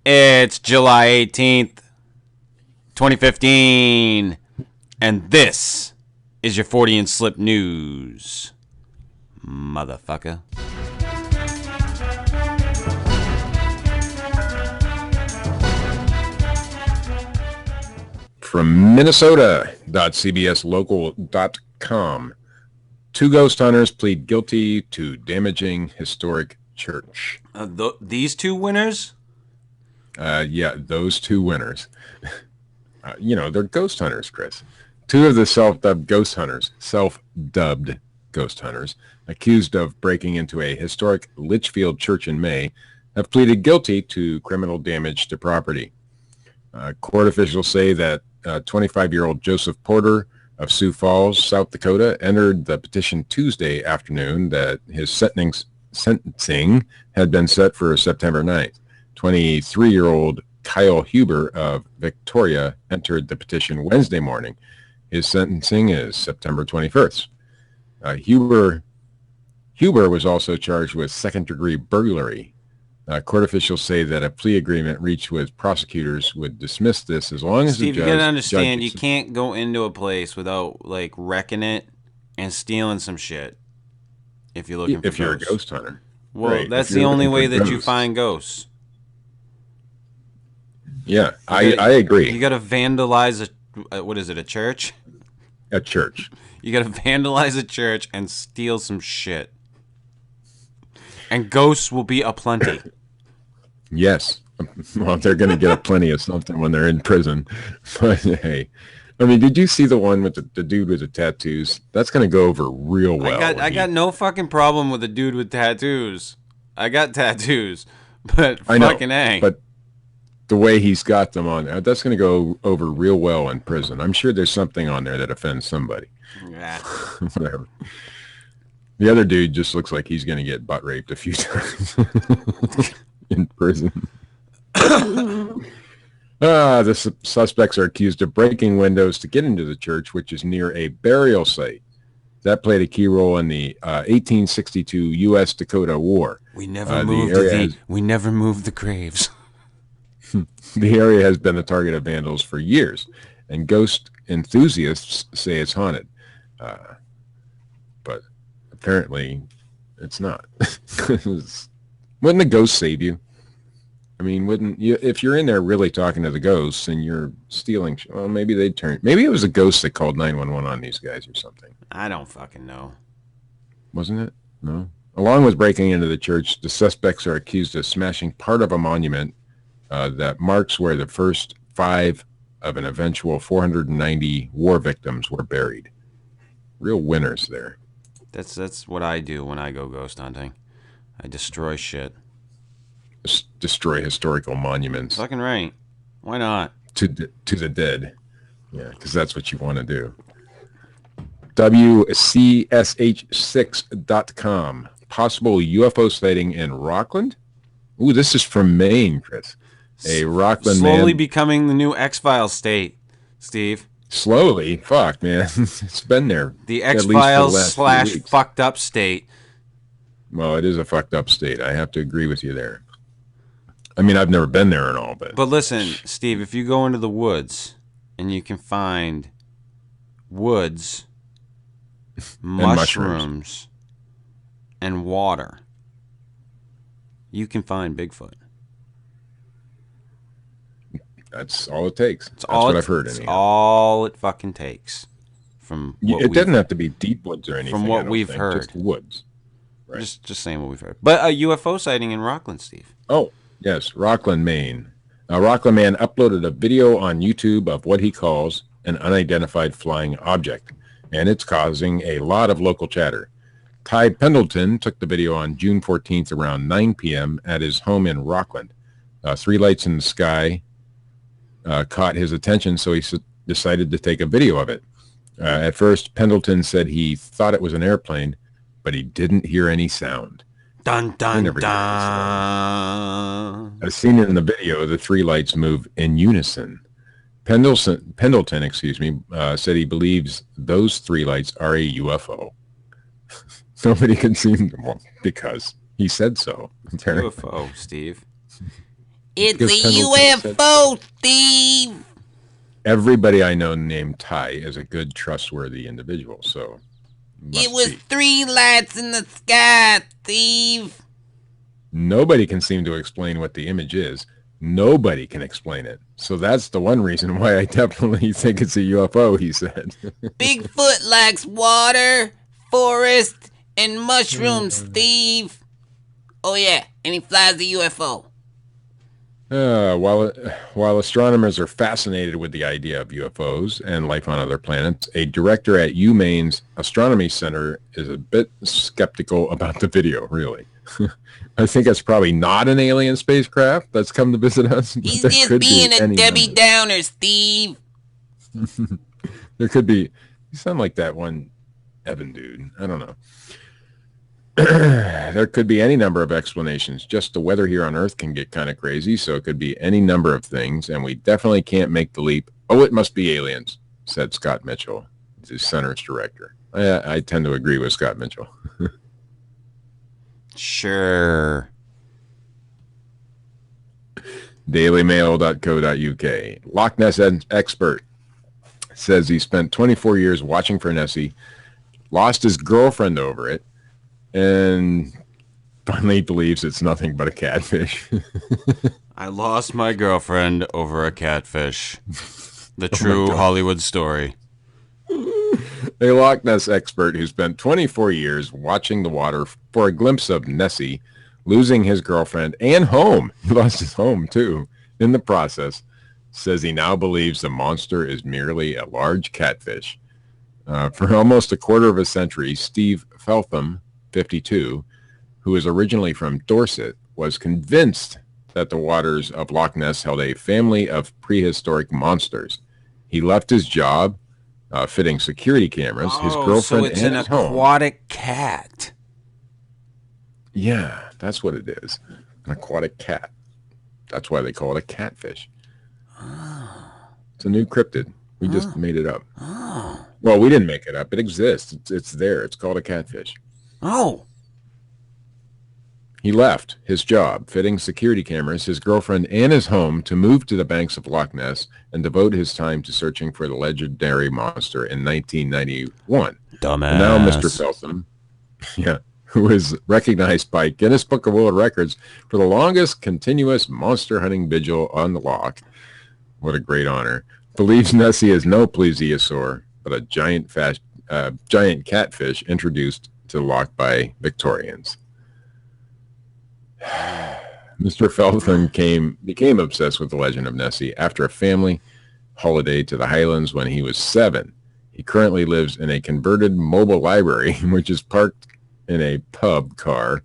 It's July 18th, 2015, and this is your Fortean Slip news, motherfucker. From Minnesota.cbslocal.com, two ghost hunters plead guilty to damaging historic church. These two winners? Yeah, those two winners. They're ghost hunters, Chris. Two of the self-dubbed ghost hunters, accused of breaking into a historic Litchfield church in May, have pleaded guilty to criminal damage to property. Court officials say that 25-year-old Joseph Porter of Sioux Falls, South Dakota, entered the petition Tuesday afternoon that his sentencing had been set for September 9th. 23-year-old Kyle Huber of Victoria entered the petition Wednesday morning. His sentencing is September 21st. Huber was also charged with second-degree burglary. Court officials say that a plea agreement reached with prosecutors would dismiss this as long as Steve, the judge... you gotta understand, you can't go into a place without, wrecking it and stealing some shit if you're looking for ghosts. If you're a ghost hunter. Well, right. That's the only way that you find ghosts. Yeah, I agree. You gotta vandalize a church? A church. You gotta vandalize a church and steal some shit. And ghosts will be aplenty. Yes. Well, they're going to get a plenty of something when they're in prison. But hey, I mean, did you see the one with the dude with the tattoos? That's going to go over real well. I got no fucking problem with the dude with tattoos. I got tattoos, but I fucking know, but the way he's got them on there, that's going to go over real well in prison. I'm sure there's something on there that offends somebody. Yeah. Whatever. The other dude just looks like he's going to get butt raped a few times in prison. The suspects are accused of breaking windows to get into the church, which is near a burial site. That played a key role in the 1862 U.S.-Dakota War. We never moved the graves. The area has been the target of vandals for years, and ghost enthusiasts say it's haunted. But apparently, it's not. Wouldn't a ghost save you? I mean, wouldn't you? If you're in there really talking to the ghosts and you're stealing, well, maybe they'd turn. Maybe it was a ghost that called 911 on these guys or something. I don't fucking know. Wasn't it? No. Along with breaking into the church, the suspects are accused of smashing part of a monument that marks where the first 5 of an eventual 490 war victims were buried. Real winners there. That's what I do when I go ghost hunting. I destroy shit. Destroy historical monuments. Fucking right. Why not? To the dead. Yeah, because that's what you want to do. WCSH6.com. Possible UFO sighting in Rockland? Ooh, this is from Maine, Chris. A Rockland slowly becoming the new X-Files state, Steve. Slowly? Fuck, man. It's been there. The X-Files / fucked up state. Well, it is a fucked up state. I have to agree with you there. I mean, I've never been there and all, but... But listen, Steve, if you go into the woods and you can find woods, mushrooms, and water, you can find Bigfoot. That's all it takes. That's what I've heard. It's all it fucking takes. It doesn't have to be deep woods or anything. From what we've heard. Just woods. Right. Just saying what we've heard. But a UFO sighting in Rockland, Steve. Oh, yes. Rockland, Maine. A Rockland man uploaded a video on YouTube of what he calls an unidentified flying object, and it's causing a lot of local chatter. Ty Pendleton took the video on June 14th around 9 p.m. at his home in Rockland. 3 lights in the sky caught his attention, so he decided to take a video of it. At first, Pendleton said he thought it was an airplane, but he didn't hear any sound. Dun, dun, dun. As seen in the video, the 3 lights move in unison. Pendleton, said he believes those 3 lights are a UFO. Nobody can see them because he said so. UFO, Steve. It's Because a Pendleton said UFO, Steve. everybody I know named Ty is a good, trustworthy individual, so It must was be. 3 lights in the sky, Steve. Nobody can seem to explain what the image is. Nobody can explain it. So that's the one reason why I definitely think it's a UFO, he said. Bigfoot likes water, forest, and mushrooms, Steve. Oh yeah, and he flies a UFO. While astronomers are fascinated with the idea of UFOs and life on other planets, a director at Maine's Astronomy Center is a bit skeptical about the video, really. I think it's probably not an alien spacecraft that's come to visit us. He's just being a Debbie Downer, Steve. There could be, you sound like that one Evan dude. I don't know. There could be any number of explanations. Just the weather here on Earth can get kind of crazy, so it could be any number of things, and we definitely can't make the leap. Oh, it must be aliens, said Scott Mitchell, the center's director. I tend to agree with Scott Mitchell. Sure. Dailymail.co.uk. Loch Ness expert says he spent 24 years watching for Nessie, lost his girlfriend over it, and finally believes it's nothing but a catfish. I lost my girlfriend over a catfish. The true Hollywood story. A Loch Ness expert who spent 24 years watching the water for a glimpse of Nessie losing his girlfriend and home. He lost his home, too, in the process, says he now believes the monster is merely a large catfish. For almost a quarter of a century, Steve Feltham, 52, who is originally from Dorset, was convinced that the waters of Loch Ness held a family of prehistoric monsters. He left his job fitting security cameras, his girlfriend, so it's and an his home. aquatic cat. Yeah, that's what it is. An aquatic cat. That's why they call it a catfish. It's a new cryptid. We just made it up. Well, we didn't make it up. It exists. It's there. It's called a catfish. Oh. He left his job fitting security cameras, his girlfriend, and his home to move to the banks of Loch Ness and devote his time to searching for the legendary monster in 1991. Dumbass. And now Mr. Feltham, who is recognized by Guinness Book of World Records for the longest continuous monster hunting vigil on the Loch, what a great honor, believes Nessie is no plesiosaur, but a giant catfish introduced to the Loch by Victorians. Mr. Feltham became obsessed with the legend of Nessie after a family holiday to the Highlands when he was 7. He currently lives in a converted mobile library, which is parked in a pub car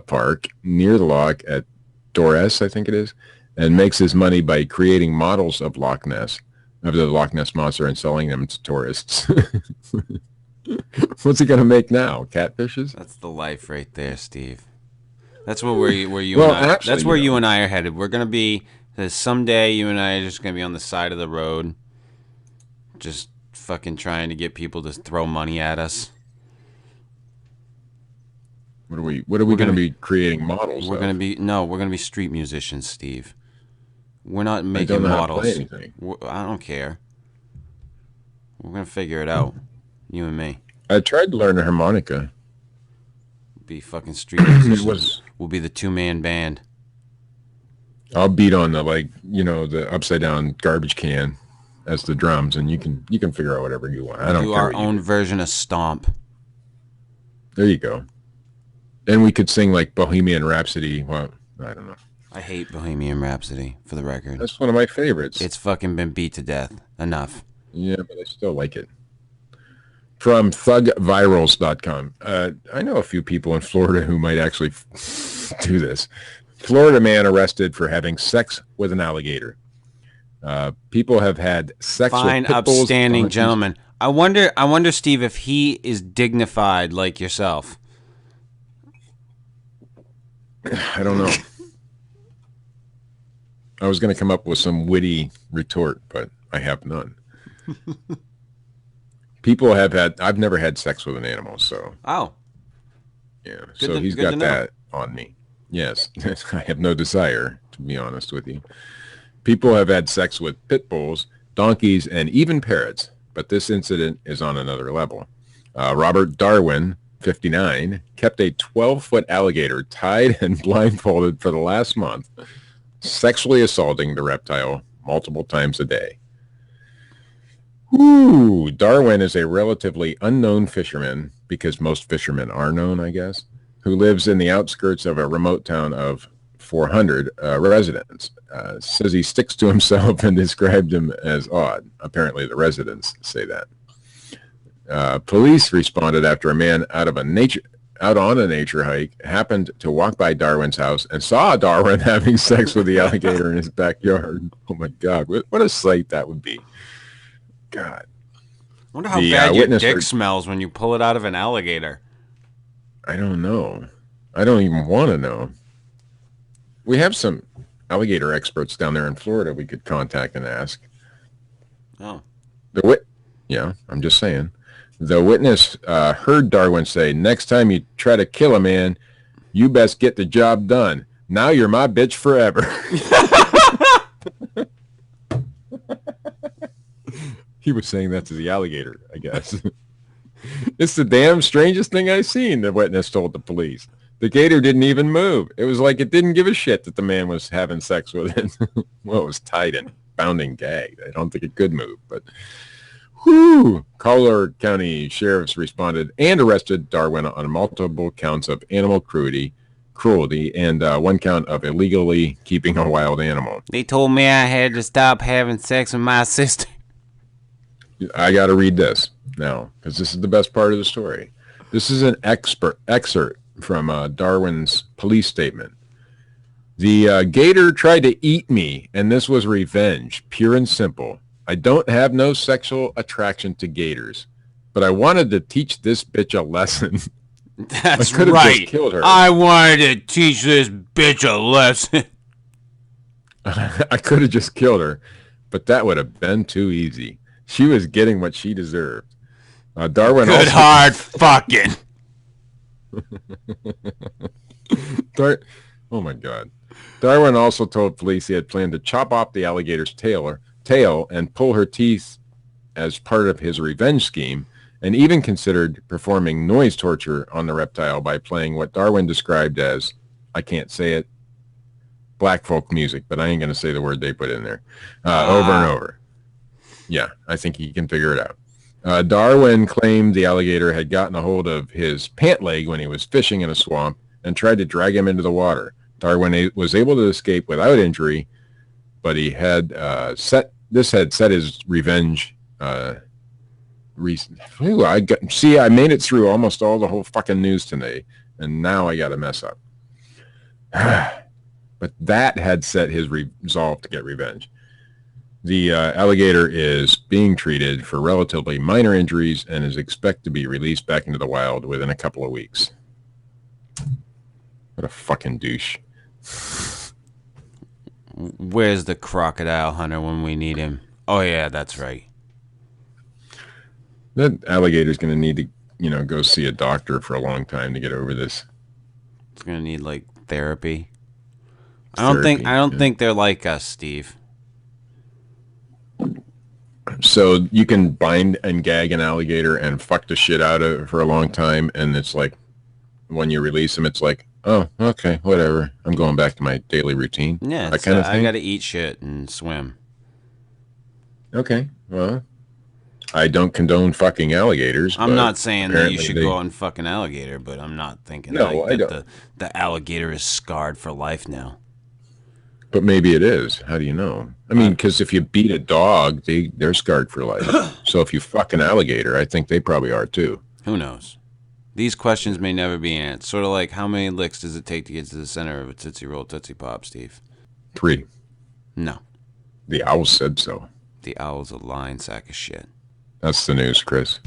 park near the Loch at Dorset, I think it is, and makes his money by creating models of Loch Ness, of the Loch Ness monster, and selling them to tourists. What's he going to make now? Catfishes? That's the life right there, Steve. That's where you Well, and I. actually, That's where you know, you and I are headed. We're gonna be someday. You and I are just gonna be on the side of the road, just fucking trying to get people to throw money at us. What are we going to be creating models? We're of? gonna be street musicians, Steve. We're not making I don't know models. How to play anything. I don't care. We're gonna figure it out, you and me. I tried to learn a harmonica. Be fucking street musicians. We'll be the 2-man band. I'll beat on the upside down garbage can as the drums, and you can figure out whatever you want. I don't do care. Our own version of Stomp. There you go. And we could sing like Bohemian Rhapsody. Well, I don't know. I hate Bohemian Rhapsody, for the record. That's one of my favorites. It's fucking been beat to death. Enough. Yeah, but I still like it. From thugvirals.com. I know a few people in Florida who might actually do this. Florida man arrested for having sex with an alligator. People have had sex Fine, with pit bulls, upstanding gentleman. I wonder, Steve, if he is dignified like yourself. I don't know. I was going to come up with some witty retort, but I have none. People have had. I've never had sex with an animal, so. Oh. Yeah. So he's got that on me. Yes. I have no desire to be honest with you. People have had sex with pit bulls, donkeys, and even parrots, but this incident is on another level. Robert Darwin, 59, kept a 12-foot alligator tied and blindfolded for the last month, sexually assaulting the reptile multiple times a day. Ooh, Darwin is a relatively unknown fisherman, because most fishermen are known, I guess, who lives in the outskirts of a remote town of 400 residents. Says he sticks to himself and described him as odd. Apparently the residents say that. Police responded after a man out on a nature hike happened to walk by Darwin's house and saw Darwin having sex with the alligator in his backyard. Oh my God, what a sight that would be. God. I wonder how bad your dick smells when you pull it out of an alligator. I don't know. I don't even want to know. We have some alligator experts down there in Florida we could contact and ask. Oh. Yeah, I'm just saying. The witness heard Darwin say, "Next time you try to kill a man, you best get the job done. Now you're my bitch forever." He was saying that to the alligator, I guess. "It's the damn strangest thing I've seen," the witness told the police. "The gator didn't even move. It was like it didn't give a shit that the man was having sex with it." Well, it was tied and bound and gagged. I don't think it could move, but whew. Collier County sheriffs responded and arrested Darwin on multiple counts of animal cruelty, and one count of illegally keeping a wild animal. They told me I had to stop having sex with my sister. I got to read this now, because this is the best part of the story. This is an excerpt from Darwin's police statement. "The gator tried to eat me, and this was revenge, pure and simple. I don't have no sexual attraction to gators, but I wanted to teach this bitch a lesson." That's right. Just killed her. I wanted to teach this bitch a lesson. I could have just killed her, but that would have been too easy. She was getting what she deserved. Darwin Good also... hard fucking. Oh my God. Darwin also told police he had planned to chop off the alligator's tail and pull her teeth as part of his revenge scheme, and even considered performing noise torture on the reptile by playing what Darwin described as, I can't say it, black folk music, but I ain't going to say the word they put in there, over and over. Yeah, I think he can figure it out. Darwin claimed the alligator had gotten a hold of his pant leg when he was fishing in a swamp and tried to drag him into the water. Darwin was able to escape without injury, but he had set his revenge. I made it through almost all the whole fucking news today, and now I got to mess up. But that had set his resolve to get revenge. The alligator is being treated for relatively minor injuries and is expected to be released back into the wild within a couple of weeks. What a fucking douche. Where's the crocodile hunter when we need him? Oh, yeah, that's right. That alligator's going to need to, go see a doctor for a long time to get over this. It's going to need, like, therapy. I don't think they're like us, Steve. So you can bind and gag an alligator and fuck the shit out of it for a long time, and it's like, when you release them, it's like, oh, okay, whatever. I'm going back to my daily routine. Yeah, I got to eat shit and swim. Okay, well, I don't condone fucking alligators. I'm not saying that you should go out and fuck an alligator, but I'm not thinking that the alligator is scarred for life now. But maybe it is. How do you know? I mean, because if you beat a dog, they're scarred for life. So if you fuck an alligator, I think they probably are too. Who knows? These questions may never be answered. Sort of like, how many licks does it take to get to the center of a Tootsie Roll Tootsie Pop, Steve? 3. No. The owl said so. The owl's a lying sack of shit. That's the news, Chris.